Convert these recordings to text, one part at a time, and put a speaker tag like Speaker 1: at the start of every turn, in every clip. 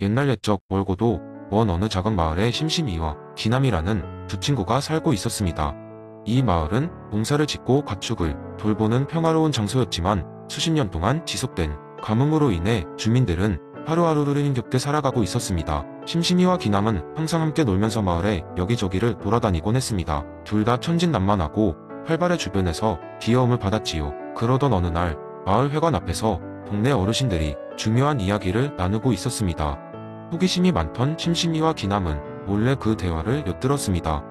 Speaker 1: 옛날 옛적 멀고도 먼 어느 작은 마을에 심심이와 기남이라는 두 친구가 살고 있었습니다. 이 마을은 농사를 짓고 가축을 돌보는 평화로운 장소였지만 수십 년 동안 지속된 가뭄으로 인해 주민들은 하루하루를 힘겹게 살아가고 있었습니다. 심심이와 기남은 항상 함께 놀면서 마을의 여기저기를 돌아다니곤 했습니다. 둘 다 천진난만하고 활발해 주변에서 귀여움을 받았지요. 그러던 어느 날 마을 회관 앞에서 동네 어르신들이 중요한 이야기를 나누고 있었습니다. 호기심이 많던 심심이와 기남은 몰래 그 대화를 엿들었습니다.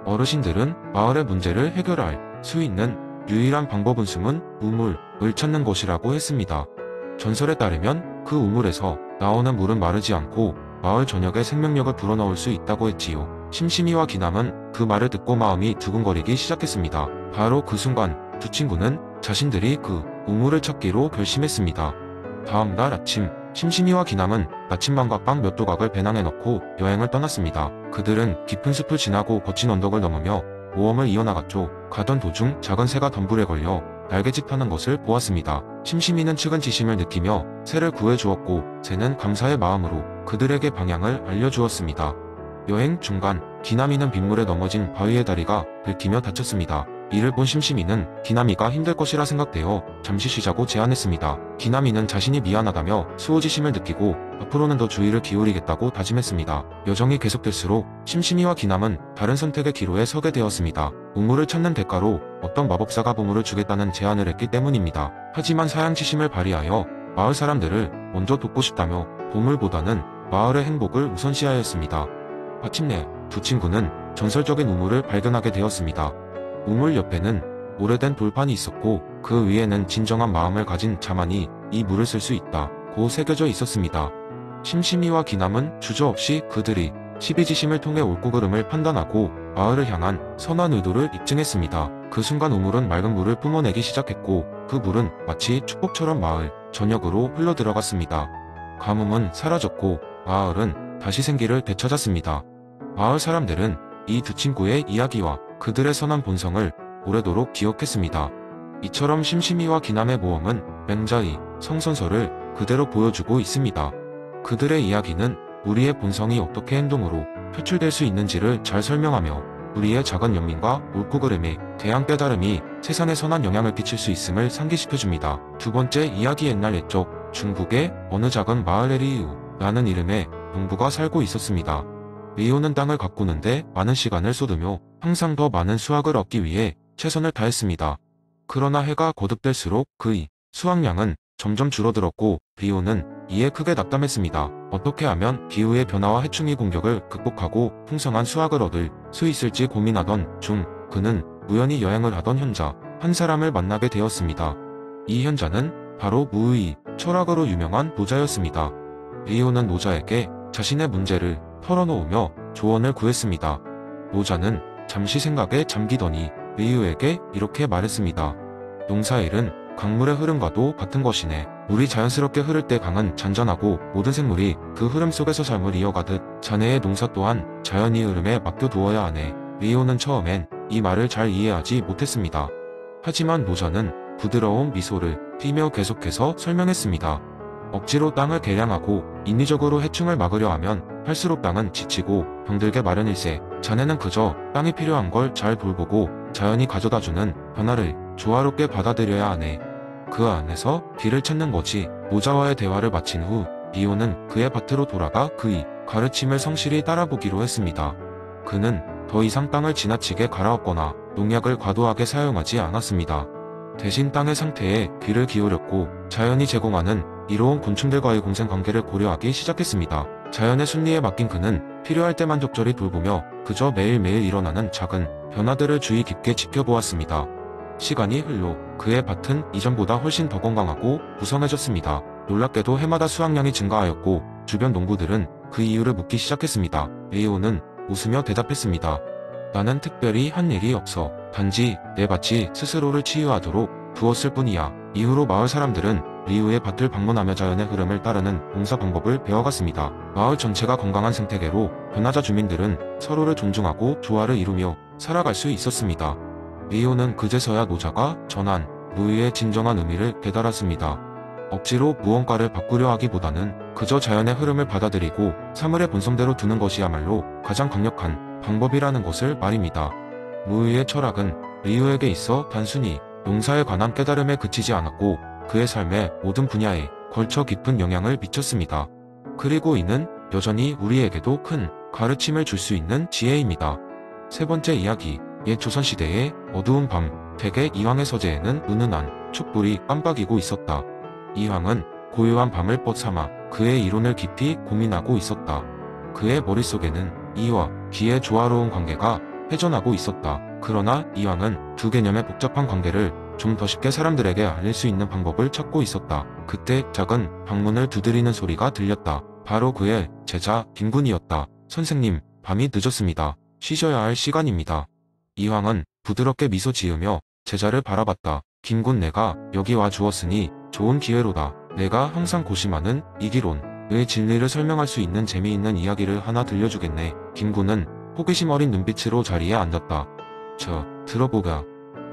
Speaker 1: 어르신들은 마을의 문제를 해결할 수 있는 유일한 방법은 숨은 우물을 찾는 것이라고 했습니다. 전설에 따르면 그 우물에서 나오는 물은 마르지 않고 마을 전역에 생명력을 불어넣을 수 있다고 했지요. 심심이와 기남은 그 말을 듣고 마음이 두근거리기 시작했습니다. 바로 그 순간 두 친구는 자신들이 그 우물을 찾기로 결심했습니다. 다음 날 아침, 심심이와 기남은 나침반과 빵 몇 조각을 배낭에 넣고 여행을 떠났습니다. 그들은 깊은 숲을 지나고 거친 언덕을 넘으며 모험을 이어나갔죠. 가던 도중 작은 새가 덤불에 걸려 날개짓하는 것을 보았습니다. 심심이는 측은지심을 느끼며 새를 구해주었고 새는 감사의 마음으로 그들에게 방향을 알려주었습니다. 여행 중간 기남이는 빗물에 넘어진 바위의 다리가 긁히며 다쳤습니다. 이를 본 심심이는 기남이가 힘들 것이라 생각되어 잠시 쉬자고 제안했습니다. 기남이는 자신이 미안하다며 수호지심을 느끼고 앞으로는 더 주의를 기울이겠다고 다짐했습니다. 여정이 계속될수록 심심이와 기남은 다른 선택의 기로에 서게 되었습니다. 우물을 찾는 대가로 어떤 마법사가 보물을 주겠다는 제안을 했기 때문입니다. 하지만 사양치심을 발휘하여 마을 사람들을 먼저 돕고 싶다며 보물보다는 마을의 행복을 우선시하였습니다. 마침내 두 친구는 전설적인 우물을 발견하게 되었습니다. 우물 옆에는 오래된 돌판이 있었고 그 위에는 진정한 마음을 가진 자만이 이 물을 쓸 수 있다고 새겨져 있었습니다. 심심이와 기남은 주저없이 그들이 십이지심을 통해 옳고 그름을 판단하고 마을을 향한 선한 의도를 입증했습니다. 그 순간 우물은 맑은 물을 뿜어내기 시작했고 그 물은 마치 축복처럼 마을 전역으로 흘러들어갔습니다. 가뭄은 사라졌고 마을은 다시 생기를 되찾았습니다. 마을 사람들은 이 두 친구의 이야기와 그들의 선한 본성을 오래도록 기억했습니다. 이처럼 심심이와 기남의 모험은 맹자의 성선설을 그대로 보여주고 있습니다. 그들의 이야기는 우리의 본성이 어떻게 행동으로 표출될 수 있는지를 잘 설명하며 우리의 작은 연민과 옳고 그름에 대한 깨달음이 세상에 선한 영향을 끼칠 수 있음을 상기시켜줍니다. 두 번째 이야기. 옛날 옛적 중국의 어느 작은 마을에 리우라는 이름의 농부가 살고 있었습니다. 리우는 땅을 가꾸는데 많은 시간을 쏟으며 항상 더 많은 수확을 얻기 위해 최선을 다했습니다. 그러나 해가 거듭될수록 그의 수확량은 점점 줄어들었고 리우는 이에 크게 낙담했습니다. 어떻게 하면 기후의 변화와 해충의 공격을 극복하고 풍성한 수확을 얻을 수 있을지 고민하던 중 그는 우연히 여행을 하던 현자 한 사람을 만나게 되었습니다. 이 현자는 바로 무의 철학으로 유명한 노자였습니다. 리우는 노자에게 자신의 문제를 털어놓으며 조언을 구했습니다. 노자는 잠시 생각에 잠기더니 리우에게 이렇게 말했습니다. 농사일은 강물의 흐름과도 같은 것이네. 물이 자연스럽게 흐를 때 강은 잔잔하고 모든 생물이 그 흐름 속에서 삶을 이어가듯 자네의 농사 또한 자연의 흐름에 맡겨두어야 하네. 리우는 처음엔 이 말을 잘 이해하지 못했습니다. 하지만 노자는 부드러운 미소를 띠며 계속해서 설명했습니다. 억지로 땅을 개량하고 인위적으로 해충을 막으려 하면 할수록 땅은 지치고 병들게 마련일세. 자네는 그저 땅이 필요한 걸 잘 돌보고 자연이 가져다주는 변화를 조화롭게 받아들여야 하네. 그 안에서 길을 찾는 거지. 노자와의 대화를 마친 후 리오는 그의 밭으로 돌아가 그의 가르침을 성실히 따라보기로 했습니다. 그는 더 이상 땅을 지나치게 갈아엎거나 농약을 과도하게 사용하지 않았습니다. 대신 땅의 상태에 귀를 기울였고 자연이 제공하는 이로운 곤충들과의 공생관계를 고려하기 시작했습니다. 자연의 순리에 맡긴 그는 필요할 때만 적절히 돌보며 그저 매일매일 일어나는 작은 변화들을 주의 깊게 지켜보았습니다. 시간이 흘러 그의 밭은 이전보다 훨씬 더 건강하고 무성해졌습니다. 놀랍게도 해마다 수확량이 증가하였고 주변 농부들은 그 이유를 묻기 시작했습니다. 리오는 웃으며 대답했습니다. 나는 특별히 한 일이 없어. 단지 내 밭이 스스로를 치유하도록 두었을 뿐이야. 이후로 마을 사람들은 리우의 밭을 방문하며 자연의 흐름을 따르는 농사 방법을 배워갔습니다. 마을 전체가 건강한 생태계로 변하자 주민들은 서로를 존중하고 조화를 이루며 살아갈 수 있었습니다. 리우는 그제서야 노자가 전한 무의의 진정한 의미를 깨달았습니다. 억지로 무언가를 바꾸려 하기보다는 그저 자연의 흐름을 받아들이고 사물의 본성대로 두는 것이야말로 가장 강력한 방법이라는 것을 말입니다. 무의의 철학은 리우에게 있어 단순히 용사에 관한 깨달음에 그치지 않았고 그의 삶의 모든 분야에 걸쳐 깊은 영향을 미쳤습니다. 그리고 이는 여전히 우리에게도 큰 가르침을 줄 수 있는 지혜입니다. 세 번째 이야기, 옛 조선시대의 어두운 밤, 대개 이황의 서재에는 은은한 촛불이 깜빡이고 있었다. 이황은 고요한 밤을 뻗삼아 그의 이론을 깊이 고민하고 있었다. 그의 머릿속에는 이와 기의 조화로운 관계가 회전하고 있었다. 그러나 이황은 두 개념의 복잡한 관계를 좀 더 쉽게 사람들에게 알릴 수 있는 방법을 찾고 있었다. 그때 작은 방문을 두드리는 소리가 들렸다. 바로 그의 제자 김군이었다. 선생님, 밤이 늦었습니다. 쉬셔야 할 시간입니다. 이황은 부드럽게 미소 지으며 제자를 바라봤다. 김군, 내가 여기 와 주었으니 좋은 기회로다. 내가 항상 고심하는 이기론의 진리를 설명할 수 있는 재미있는 이야기를 하나 들려주겠네. 김군은 호기심 어린 눈빛으로 자리에 앉았다. 들어보가.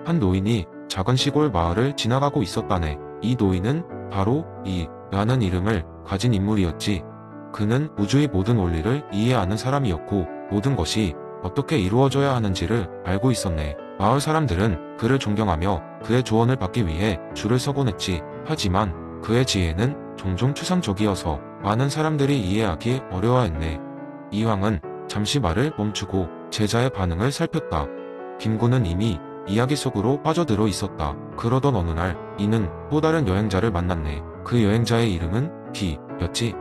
Speaker 1: 한 노인이 작은 시골 마을을 지나가고 있었다네. 이 노인은 바로 이라는 이름을 가진 인물이었지. 그는 우주의 모든 원리를 이해하는 사람이었고 모든 것이 어떻게 이루어져야 하는지를 알고 있었네. 마을 사람들은 그를 존경하며 그의 조언을 받기 위해 줄을 서곤 했지. 하지만 그의 지혜는 종종 추상적이어서 많은 사람들이 이해하기 어려워했네. 이황은 잠시 말을 멈추고 제자의 반응을 살폈다. 김군은 이미 이야기 속으로 빠져들어 있었다. 그러던 어느 날 이는 또 다른 여행자를 만났네. 그 여행자의 이름은 기였지.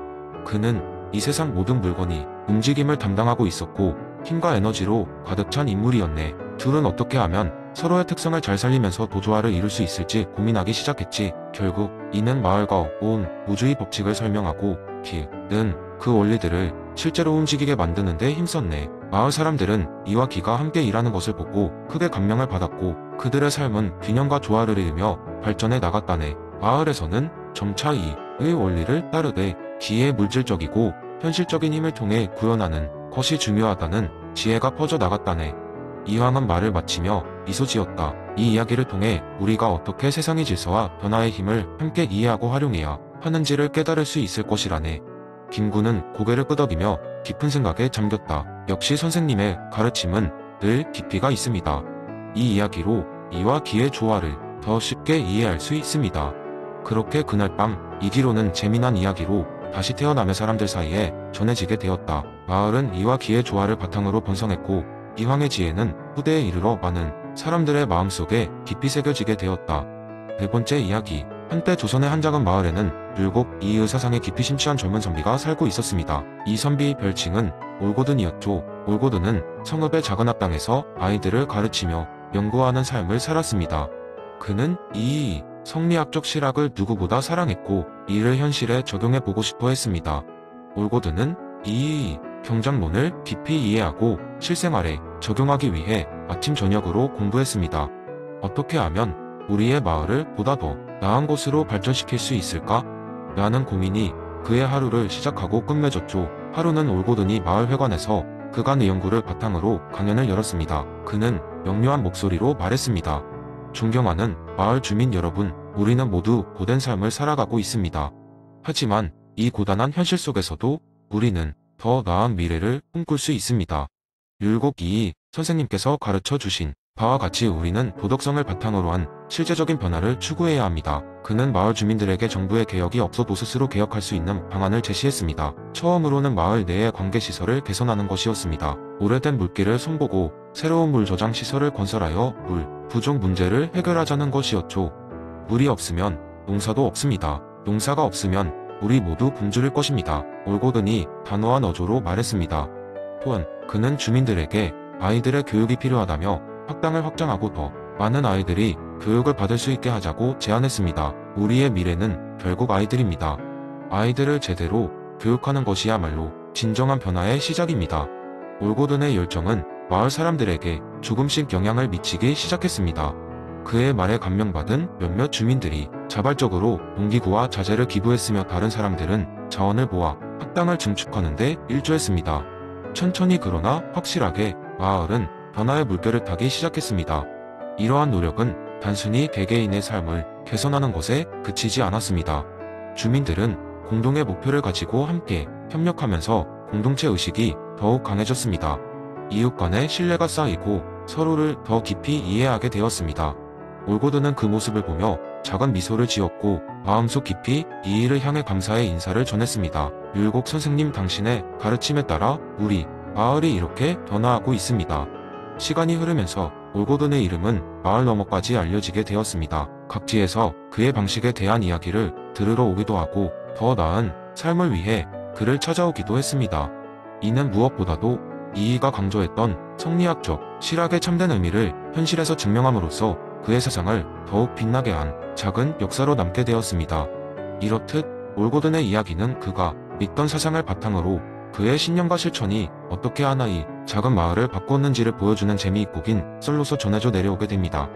Speaker 1: 그는 이 세상 모든 물건이 움직임을 담당하고 있었고 힘과 에너지로 가득 찬 인물이었네. 둘은 어떻게 하면 서로의 특성을 잘 살리면서 도조화를 이룰 수 있을지 고민하기 시작했지. 결국 이는 마을과 온 우주의 법칙을 설명하고 기는 그 원리들을 실제로 움직이게 만드는 데 힘썼네. 마을 사람들은 이와 기가 함께 일하는 것을 보고 크게 감명을 받았고 그들의 삶은 균형과 조화를 이루며 발전해 나갔다네. 마을에서는 점차 이의 원리를 따르되 기의 물질적이고 현실적인 힘을 통해 구현하는 것이 중요하다는 지혜가 퍼져 나갔다네. 이황은 말을 마치며 미소 지었다. 이 이야기를 통해 우리가 어떻게 세상의 질서와 변화의 힘을 함께 이해하고 활용해야 하는지를 깨달을 수 있을 것이라네. 김군은 고개를 끄덕이며 깊은 생각에 잠겼다. 역시 선생님의 가르침은 늘 깊이가 있습니다. 이 이야기로 이와 기의 조화를 더 쉽게 이해할 수 있습니다. 그렇게 그날 밤 이기로는 재미난 이야기로 다시 태어나며 사람들 사이에 전해지게 되었다. 마을은 이와 기의 조화를 바탕으로 번성했고 이황의 지혜는 후대에 이르러 많은 사람들의 마음속에 깊이 새겨지게 되었다. 네 번째 이야기, 한때 조선의 한 작은 마을에는 율곡 이의 사상에 깊이 심취한 젊은 선비가 살고 있었습니다. 이 선비의 별칭은 올고든이었죠. 올고든은 성읍의 작은 앞당에서 아이들을 가르치며 연구하는 삶을 살았습니다. 그는 이 성리학적 실학을 누구보다 사랑했고 이를 현실에 적용해보고 싶어 했습니다. 올고든은 이 경장론을 깊이 이해하고 실생활에 적용하기 위해 아침 저녁으로 공부했습니다. 어떻게 하면 우리의 마을을 보다 더 나은 곳으로 발전시킬 수 있을까? 라는 고민이 그의 하루를 시작하고 끝맺었죠. 하루는 올고든이 마을 회관에서 그간의 연구를 바탕으로 강연을 열었습니다. 그는 명료한 목소리로 말했습니다. 존경하는 마을 주민 여러분, 우리는 모두 고된 삶을 살아가고 있습니다. 하지만 이 고단한 현실 속에서도 우리는 더 나은 미래를 꿈꿀 수 있습니다. 율곡 이이 선생님께서 가르쳐 주신 바와 같이 우리는 도덕성을 바탕으로 한 실제적인 변화를 추구해야 합니다. 그는 마을 주민들에게 정부의 개혁이 없어도 스스로 개혁할 수 있는 방안을 제시했습니다. 처음으로는 마을 내의 관계시설을 개선하는 것이었습니다. 오래된 물길을 손보고 새로운 물 저장 시설을 건설하여 물 부족 문제를 해결하자는 것이었죠. 물이 없으면 농사도 없습니다. 농사가 없으면 우리 모두 굶주릴 것입니다. 올고든이 단호한 어조로 말했습니다. 또한 그는 주민들에게 아이들의 교육이 필요하다며 학당을 확장하고 더 많은 아이들이 교육을 받을 수 있게 하자고 제안했습니다. 우리의 미래는 결국 아이들입니다. 아이들을 제대로 교육하는 것이야말로 진정한 변화의 시작입니다. 올고든의 열정은 마을 사람들에게 조금씩 영향을 미치기 시작했습니다. 그의 말에 감명받은 몇몇 주민들이 자발적으로 농기구와 자재를 기부했으며 다른 사람들은 자원을 모아 학당을 증축하는 데 일조했습니다. 천천히 그러나 확실하게 마을은 변화의 물결을 타기 시작했습니다. 이러한 노력은 단순히 개개인의 삶을 개선하는 것에 그치지 않았습니다. 주민들은 공동의 목표를 가지고 함께 협력하면서 공동체 의식이 더욱 강해졌습니다. 이웃 간의 신뢰가 쌓이고 서로를 더 깊이 이해하게 되었습니다. 올고드는 그 모습을 보며 작은 미소를 지었고 마음속 깊이 이 일을 향해 감사의 인사를 전했습니다. 율곡 선생님, 당신의 가르침에 따라 우리 마을이 이렇게 변화하고 있습니다. 시간이 흐르면서 올고든의 이름은 마을 너머까지 알려지게 되었습니다. 각지에서 그의 방식에 대한 이야기를 들으러 오기도 하고 더 나은 삶을 위해 그를 찾아오기도 했습니다. 이는 무엇보다도 이이가 강조했던 성리학적 실학의 참된 의미를 현실에서 증명함으로써 그의 사상을 더욱 빛나게 한 작은 역사로 남게 되었습니다. 이렇듯 올고든의 이야기는 그가 믿던 사상을 바탕으로 그의 신념과 실천이 어떻게 하나의 작은 마을을 바꿨는지를 보여주는 재미있고 긴 썰로서 전해져 내려오게 됩니다.